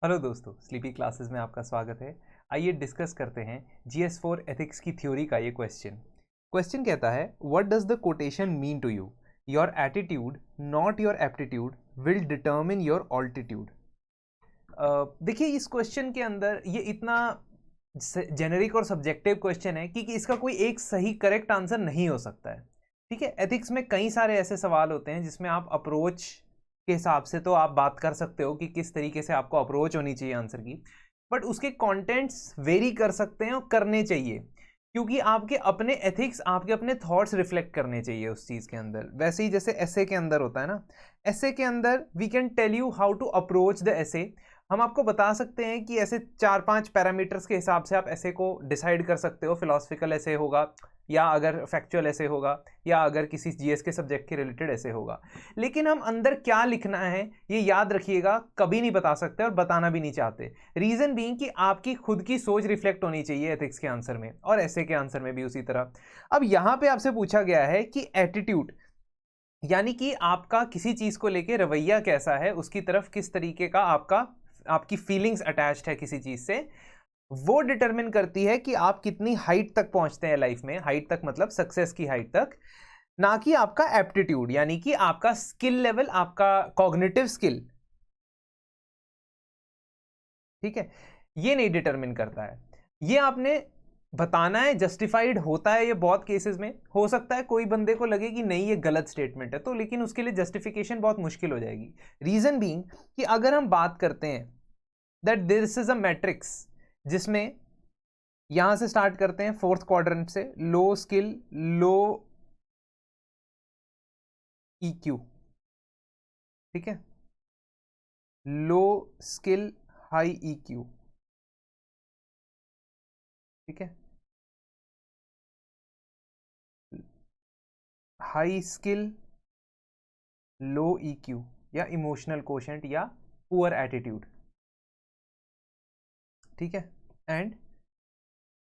Hello दोस्तों, sleepy classes में आपका स्वागत है। आइए डिस्कस करते हैं GS4 एथिक्स की थ्योरी का ये क्वेश्चन कहता है, what does the quotation mean to you? Your attitude not your aptitude will determine your altitude. देखिए, इस क्वेश्चन के अंदर ये इतना जेनेरिक और सब्जेक्टिव क्वेश्चन है कि इसका कोई एक सही करेक्ट आंसर नहीं हो सकता है। ठीक है, एथिक्स में कई सारे ऐसे सवाल होते हैं जिसमें आप अप्रोच के हिसाब से तो आप बात कर सकते हो कि किस तरीके से आपको अप्रोच होनी चाहिए आंसर की, बट उसके कंटेंट्स वेरी कर सकते हैं और करने चाहिए, क्योंकि आपके अपने एथिक्स, आपके अपने थॉट्स रिफ्लेक्ट करने चाहिए उस चीज़ के अंदर। वैसे ही जैसे एसे के अंदर होता है ना, एसे के अंदर we can tell you how to approach the essay. हम आपको बता सकते हैं कि ऐसे 4-5 पैरामीटर्स के हिसाब से आप ऐसे को डिसाइड कर सकते हो। फिलोसफिकल ऐसे होगा, या अगर फैक्चुअल ऐसे होगा, या अगर किसी जीएस के सब्जेक्ट के रिलेटेड ऐसे होगा। लेकिन हम अंदर क्या लिखना है ये याद रखिएगा, कभी नहीं बता सकते और बताना भी नहीं चाहते। रीजन बीइंग कि आपकी खुद की सोच रिफ्लेक्ट होनी चाहिए एथिक्स के आंसर में, और ऐसे के आंसर में भी उसी तरह। अब यहां पे आपसे पूछा गया है कि एटीट्यूड यानी कि आपका किसी चीज को लेके रवैया कैसा है, उसकी तरफ किस तरीके का आपकी फीलिंग्स अटैच्ड है किसी चीज से, वो डिटरमिन करती है कि आप कितनी हाइट तक पहुंचते हैं लाइफ में। हाइट तक मतलब सक्सेस की हाइट तक, ना कि आपका एप्टीट्यूड यानी कि आपका स्किल लेवल, आपका कॉग्निटिव स्किल। ठीक है, ये नहीं डिटरमिन करता है। ये आपने बताना है, जस्टिफाइड होता है ये बहुत केसेस में। हो सकता है कोई बंदे को लगे कि नहीं ये गलत स्टेटमेंट है, तो लेकिन उसके लिए जस्टिफिकेशन बहुत मुश्किल हो जाएगी। रीजन बीइंग कि अगर हम बात करते हैं that this is a matrix, जिसमें यहां से स्टार्ट करते हैं फोर्थ क्वाड्रेंट से, लो स्किल लो EQ। ठीक है, लो स्किल हाई EQ। ठीक है, हाई स्किल लो EQ, या इमोशनल कोशेंट, या पुअर एटीट्यूड। ठीक है, and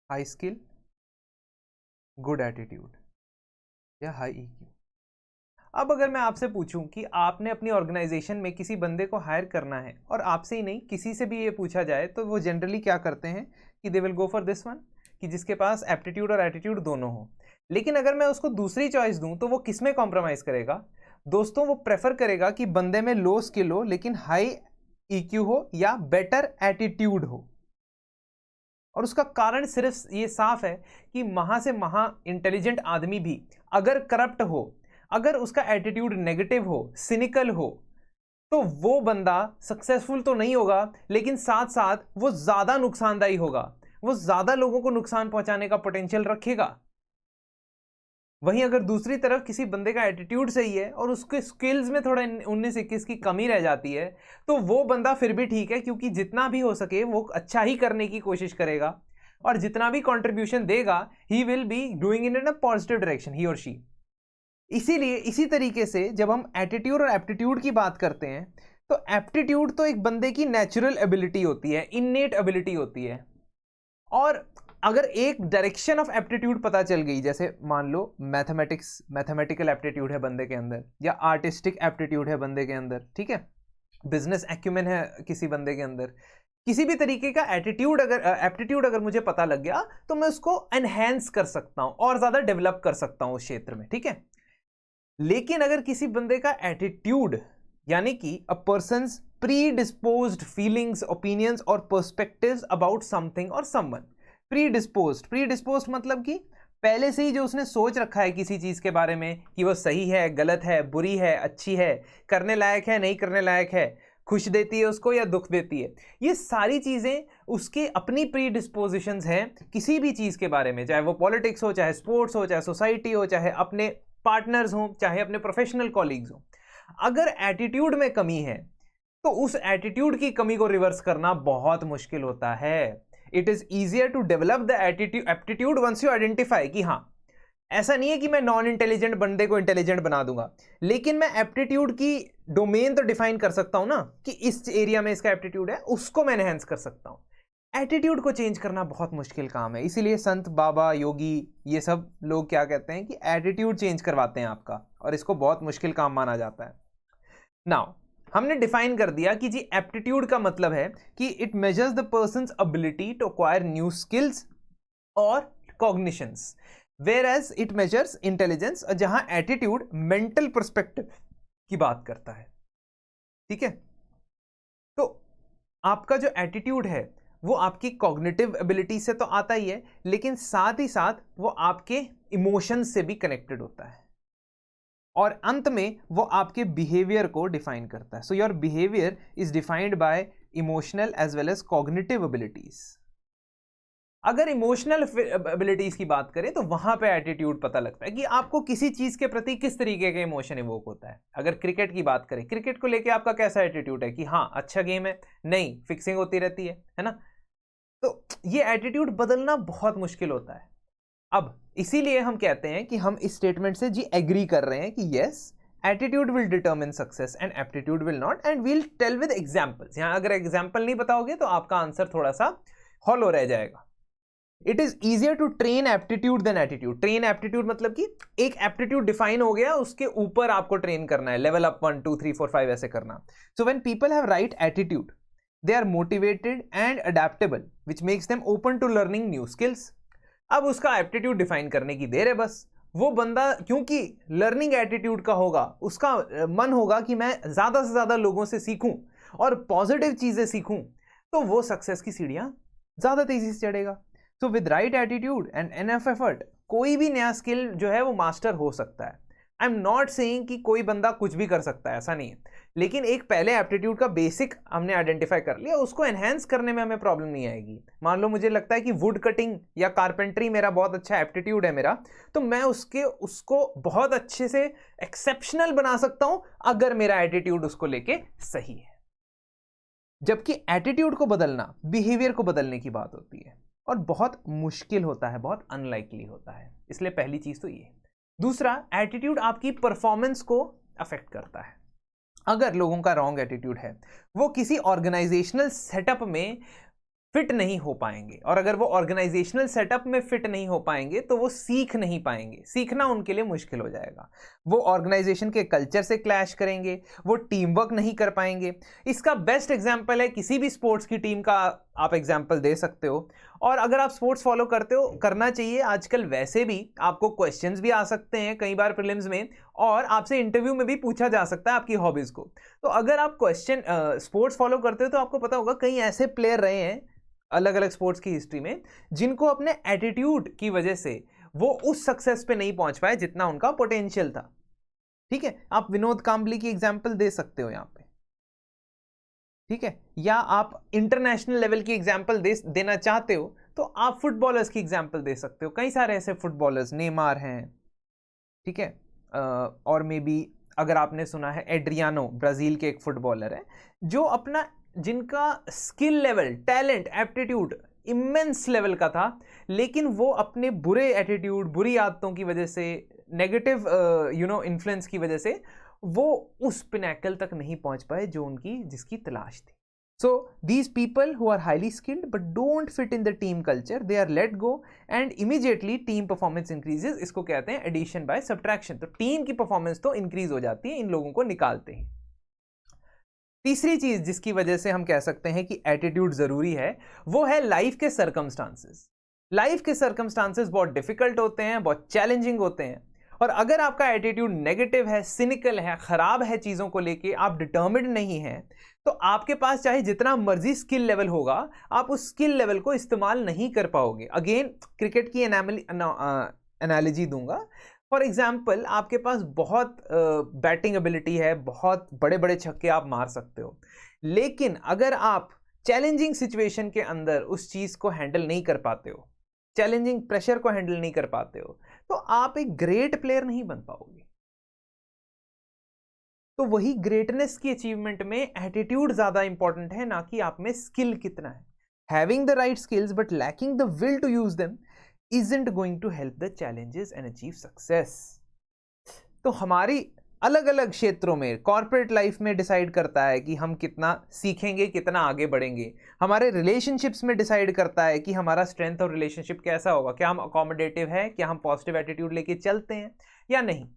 high skill good attitude या हाई EQ। अब अगर मैं आपसे पूछूं कि आपने अपनी ऑर्गेनाइजेशन में किसी बंदे को हायर करना है, और आपसे ही नहीं किसी से भी ये पूछा जाए, तो वो जनरली क्या करते हैं कि they will go for this one, कि जिसके पास एप्टीट्यूड और एटीट्यूड दोनों हो। लेकिन अगर मैं उसको दूसरी चॉइस दूं तो वो किस में कॉम्प्रोमाइज करेगा दोस्तों? वो प्रेफर करेगा कि बंदे में लो स्किल हो लेकिन हाई EQ हो, या बेटर एटीट्यूड हो। और उसका कारण सिर्फ ये साफ है कि महा से महा इंटेलिजेंट आदमी भी अगर करप्ट हो, अगर उसका एटीट्यूड नेगेटिव हो, सिनिकल हो, तो वो बंदा सक्सेसफुल तो नहीं होगा, लेकिन साथ साथ वो ज्यादा नुकसानदायी होगा। वो ज्यादा लोगों को नुकसान पहुंचाने का पोटेंशियल रखेगा। वहीं अगर दूसरी तरफ किसी बंदे का एटीट्यूड सही है और उसके स्किल्स में थोड़ा 19-21 की कमी रह जाती है, तो वो बंदा फिर भी ठीक है, क्योंकि जितना भी हो सके वो अच्छा ही करने की कोशिश करेगा, और जितना भी कंट्रीब्यूशन देगा he will be doing in a positive direction, he और शी। इसीलिए इसी तरीके से जब हम एटीट्यूड और एप्टीट्यूड की बात करते हैं, तो एप्टीट्यूड तो एक बंदे की नेचुरल एबिलिटी होती है, इननेट एबिलिटी होती है। और अगर एक डायरेक्शन ऑफ एप्टीट्यूड पता चल गई, जैसे मान लो मैथमेटिकल एप्टीट्यूड है बंदे के अंदर, या आर्टिस्टिक एप्टीट्यूड है बंदे के अंदर, ठीक है, बिजनेस एक्यूमेन है किसी बंदे के अंदर, किसी भी तरीके का एप्टीट्यूड अगर मुझे पता लग गया, तो मैं उसको एनहेंस कर सकता हूं और ज्यादा डेवलप कर सकता हूं उस क्षेत्र में। ठीक है, लेकिन अगर किसी बंदे का एटीट्यूड यानी कि a person's predisposed feelings, opinions और पर्सपेक्टिव्स अबाउट समथिंग और समवन। प्री डिस्पोज्ड मतलब कि पहले से ही जो उसने सोच रखा है किसी चीज के बारे में कि वो सही है, गलत है, बुरी है, अच्छी है, करने लायक है, नहीं करने लायक है, खुश देती है उसको या दुख देती है, ये सारी चीजें उसकी अपनी प्री डिस्पोजिशंस हैं किसी भी चीज के बारे में, चाहे वो पॉलिटिक्स हो, चाहे स्पोर्ट्स हो, चाहे सोसाइटी हो, चाहे अपने पार्टनर्स हो, चाहे अपने प्रोफेशनल कॉलीग्स हो। अगर एटीट्यूड में कमी है तो उस एटीट्यूड की कमी को रिवर्स करना बहुत मुश्किल होता है। It is easier to develop the aptitude once you identify कि हाँ, ऐसा नहीं है कि मैं नॉन इंटेलिजेंट बंदे को इंटेलिजेंट बना दूंगा, लेकिन मैं एप्टीट्यूड की डोमेन तो डिफाइन कर सकता हूं ना, कि इस एरिया में इसका एप्टीट्यूड है, उसको मैं एनहेंस कर सकता हूं। एटीट्यूड को चेंज करना बहुत मुश्किल काम है, इसीलिए संत, बाबा, योगी, ये सब लोग क्या कहते हैं कि एटीट्यूड चेंज करवाते हैं आपका, और इसको बहुत मुश्किल काम माना जाता है। नाउ हमने डिफाइन कर दिया कि जी एप्टीट्यूड का मतलब है कि it measures the person's ability to acquire new skills और cognitions, whereas it measures intelligence, जहां एटीट्यूड मेंटल पर्सपेक्टिव की बात करता है। ठीक है, तो आपका जो एटीट्यूड है वो आपकी कॉग्निटिव एबिलिटी से तो आता ही है, लेकिन साथ ही साथ वो आपके इमोशंस से भी कनेक्टेड होता है, और अंत में वो आपके बिहेवियर को डिफाइन करता है। So your behaviour is defined by emotional as well as cognitive abilities. अगर इमोशनल एबिलिटीज की बात करें तो वहां पे एटीट्यूड पता लगता है कि आपको किसी चीज के प्रति किस तरीके का इमोशन इवोक होता है। अगर क्रिकेट की बात करें, क्रिकेट को लेके आपका कैसा एटीट्यूड है कि हाँ अच्छा गेम है, नहीं फिक्सिंग होती रहती है ना। तो ये एटीट्यूड बदलना बहुत मुश्किल होता है। अब इसीलिए हम कहते हैं कि हम इस स्टेटमेंट से जी एग्री कर रहे हैं कि yes attitude will determine success and aptitude will not, and will tell with examples. यहां अगर एग्जांपल नहीं बताओगे तो आपका आंसर थोड़ा सा हॉलो रह जाएगा। It is easier to train aptitude than attitude. Train aptitude मतलब कि एक एप्टीट्यूड डिफाइन हो गया, उसके ऊपर आपको ट्रेन करना है, लेवल अप 1 2 3 4 5 ऐसे करना। So when people have right attitude they are motivated and adaptable, which makes them open to learning new skills। अब उसका एप्टीट्यूड डिफाइन करने की देर है बस। वो बंदा क्योंकि लर्निंग एटीट्यूड का होगा, उसका मन होगा कि मैं ज्यादा से ज्यादा लोगों से सीखूं और पॉजिटिव चीजें सीखूं, तो वो सक्सेस की सीढ़ियां ज्यादा तेजी से चढ़ेगा। So with right attitude and enough effort कोई भी नया स्किल जो है वो मास्टर हो सकता है। आई एम नॉट सेइंग कि कोई बंदा कुछ भी कर सकता है, ऐसा नहीं है, लेकिन एक पहले एप्टीट्यूड का बेसिक हमने आइडेंटिफाई कर लिया, उसको एनहेंस करने में हमें प्रॉब्लम नहीं आएगी। मान लो मुझे लगता है कि वुड कटिंग या कारपेंटरी मेरा बहुत अच्छा एप्टीट्यूड है मेरा, तो मैं उसको बहुत अच्छे से एक्सेप्शनल बना सकता हूं अगर मेरा एटीट्यूड उसको लेके सही है। जबकि एटीट्यूड को बदलना बिहेवियर को बदलने की बात होती है, और बहुत मुश्किल होता है, बहुत अनलाइकली होता है। इसलिए पहली चीज तो ये। दूसरा, एटीट्यूड आपकी परफॉर्मेंस को अफेक्ट करता है। अगर लोगों का रॉन्ग एटीट्यूड है, वो किसी ऑर्गेनाइजेशनल सेटअप में फिट नहीं हो पाएंगे, और अगर वो ऑर्गेनाइजेशनल सेटअप में फिट नहीं हो पाएंगे तो वो सीख नहीं पाएंगे, सीखना उनके लिए मुश्किल हो जाएगा। वो ऑर्गेनाइजेशन के कल्चर से क्लैश करेंगे, वो टीम वर्क नहीं कर पाएंगे। इसका बेस्ट एग्जांपल है किसी भी स्पोर्ट्स की टीम का आप एग्जांपल दे सकते हो। और अगर आप स्पोर्ट्स फॉलो करते हो, करना चाहिए आजकल, वैसे भी आपको क्वेश्चंस भी आ सकते हैं कई बार प्रीलिम्स में, और आपसे इंटरव्यू में भी पूछा जा सकता है आपकी हॉबीज को। तो अगर आप स्पोर्ट्स फॉलो करते हो तो आपको पता होगा कई ऐसे प्लेयर रहे हैं अलग अलग स्पोर्ट्स की हिस्ट्री में जिनको अपने एटीट्यूड की वजह से वो उस सक्सेस पे नहीं पहुंच पाए जितना उनका पोटेंशियल था। ठीक है, आप विनोद कांबली की एग्जांपल दे सकते हो यहां पे। ठीक है, या आप इंटरनेशनल लेवल की एग्जांपल देना चाहते हो तो आप फुटबॉलर्स की एग्जांपल दे सकते हो। कई सारे ऐसे फुटबॉलर्स, नेमार हैं, ठीक है, और मे बी अगर आपने सुना है एड्रियानो, ब्राजील के एक फुटबॉलर है, जो अपना जिनका skill level, talent, aptitude immense level का था, लेकिन वो अपने बुरे एटीट्यूड, बुरी आदतों की वजह से, नेगेटिव इन्फ्लुएंस की वजह से वो उस पिनैकल तक नहीं पहुंच पाए जिसकी तलाश थी। So these people who are highly skilled but don't fit in the team culture, they are let go and immediately team performance increases। इसको कहते हैं addition by subtraction। तो टीम की परफॉर्मेंस तो इंक्रीज हो जाती है इन लोगों को निकालते ही। तीसरी चीज जिसकी वजह से हम कह सकते हैं कि एटीट्यूड जरूरी है, वो है लाइफ के सर्कमस्टांसेस। लाइफ के सर्कमस्टांसेस बहुत डिफिकल्ट होते हैं, बहुत चैलेंजिंग होते हैं, और अगर आपका एटीट्यूड नेगेटिव है, सिनिकल है, खराब है, चीजों को लेके आप डिटर्मिन्ड नहीं है, तो आपके पास चाहे जितना मर्जी स्किल लेवल होगा, आप उस स्किल लेवल को इस्तेमाल नहीं कर पाओगे। अगेन क्रिकेट की एनालॉजी दूंगा। फॉर एग्जाम्पल, आपके पास बहुत बैटिंग एबिलिटी है, बहुत बड़े बड़े छक्के आप मार सकते हो, लेकिन अगर आप चैलेंजिंग सिचुएशन के अंदर उस चीज को हैंडल नहीं कर पाते हो, चैलेंजिंग प्रेशर को हैंडल नहीं कर पाते हो, तो आप एक ग्रेट प्लेयर नहीं बन पाओगे। तो वही ग्रेटनेस की अचीवमेंट में एटीट्यूड ज्यादा इंपॉर्टेंट है, ना कि आप में स्किल कितना है। Having the right skills but lacking the will to use them isn't going to help the challenges and achieve success। तो हमारी अलग अलग क्षेत्रों में, कॉर्पोरेट लाइफ में डिसाइड करता है कि हम कितना सीखेंगे, कितना आगे बढ़ेंगे। हमारे रिलेशनशिप्स में डिसाइड करता है कि हमारा स्ट्रेंथ और रिलेशनशिप कैसा होगा, क्या हम अकोमोडेटिव है, क्या हम पॉजिटिव एटीट्यूड लेके चलते हैं या नहीं।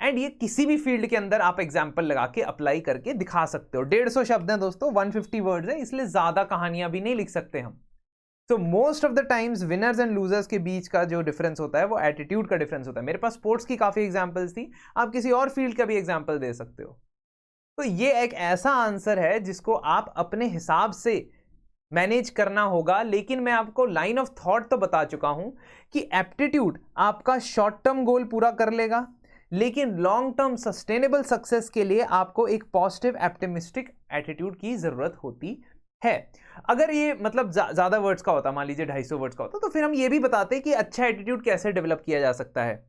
एंड ये किसी भी फील्ड के अंदर आप एग्जाम्पल लगा के अप्लाई करके दिखा सकते हो। 150 शब्द हैं दोस्तों, 150 वर्ड्स है, इसलिए ज्यादा कहानियां भी नहीं लिख सकते हम। तो most of the times winners and losers के बीच का जो डिफरेंस होता है वो एटीट्यूड का डिफरेंस होता है। मेरे पास स्पोर्ट्स की काफी एग्जांपल्स थी, आप किसी और फील्ड का भी एग्जांपल दे सकते हो। तो ये एक ऐसा आंसर है जिसको आप अपने हिसाब से मैनेज करना होगा, लेकिन मैं आपको लाइन ऑफ थॉट तो बता चुका हूं कि एप्टीट्यूड आपका शॉर्ट टर्म गोल पूरा कर लेगा, लेकिन लॉन्ग टर्म सस्टेनेबल सक्सेस के लिए आपको एक पॉजिटिव एप्टिमिस्टिक एटीट्यूड की जरूरत होती है। अगर ये मतलब ज्यादा वर्ड्स का होता, मान लीजिए 250 वर्ड्स का होता, तो फिर हम ये भी बताते कि अच्छा एटीट्यूड कैसे डेवलप किया जा सकता है,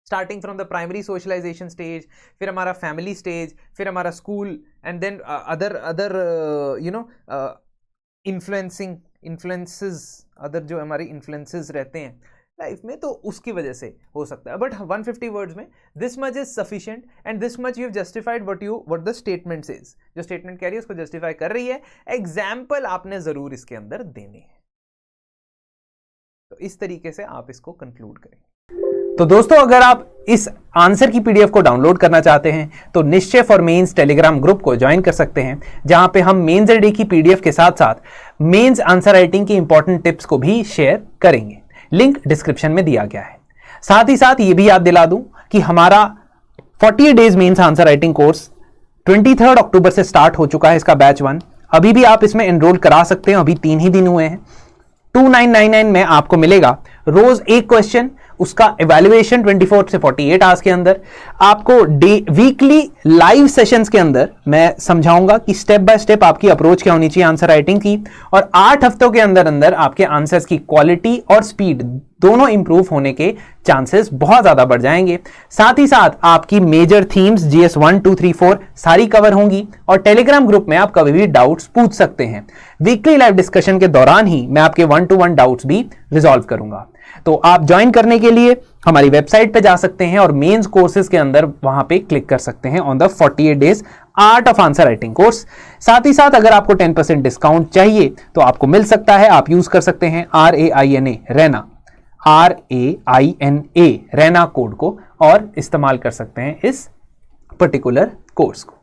starting from the primary socialization stage, फिर हमारा फैमिली स्टेज, फिर हमारा school, and then other you know influences, other जो हमारे इन्फ्लुएंसेस रहते हैं लाइफ में, तो उसकी वजह से हो सकता है। बट 150 वर्ड्स में this much is sufficient and this much you have justified what the statement says. जो स्टेटमेंट कह रही है उसको जस्टिफाई कर रही है, एग्जाम्पल आपने जरूर इसके अंदर देने हैं। तो इस तरीके से आप इसको कंक्लूड करें। तो दोस्तों, अगर आप इस आंसर की पीडीएफ को डाउनलोड करना चाहते हैं तो निश्चय फॉर मेंस टेलीग्राम ग्रुप को ज्वाइन कर सकते हैं, जहां पे हम मेंस रेडी की पीडीएफ के साथ साथ मेंस आंसर राइटिंग की इंपॉर्टेंट टिप्स को भी शेयर करेंगे। लिंक डिस्क्रिप्शन में दिया गया है। साथ ही साथ ये भी याद दिला दूं कि हमारा 48 days mains answer writing course 23 अक्टूबर से स्टार्ट हो चुका है, इसका बैच 1। अभी भी आप इसमें एनरोल करा सकते हैं, अभी 3 ही दिन हुए हैं। 2999 में आपको मिलेगा रोज एक क्वेश्चन, उसका इवैल्यूएशन 24 से 48 आवर्स के अंदर। आपको वीकली लाइव सेशंस के अंदर मैं समझाऊंगा कि स्टेप बाय स्टेप आपकी अप्रोच क्या होनी चाहिए आंसर राइटिंग की, और 8 हफ्तों के अंदर अंदर आपके आंसर्स की क्वालिटी और स्पीड दोनों इंप्रूव होने के चांसेस बहुत ज्यादा बढ़ जाएंगे। साथ ही साथ आपकी मेजर थीम्स GS 1, 2, 3, 4 सारी कवर होंगी, और टेलीग्राम ग्रुप में आप कभी भी डाउट्स पूछ सकते हैं। वीकली लाइव डिस्कशन के दौरान ही मैं आपके 1-to-1 डाउट्स भी रिजॉल्व करूंगा। तो आप ज्वाइन करने के लिए हमारी वेबसाइट पे जा सकते हैं और मेंस कोर्सेज के अंदर वहां पे क्लिक कर सकते हैं on the 48 days art of answer writing course. साथ ही साथ अगर आपको 10% डिस्काउंट चाहिए तो आपको मिल सकता है, आप यूज कर सकते हैं RAINA Raina, RAINA Raina code को, और इस्तेमाल कर सकते हैं इस पर्टिकुलर कोर्स को।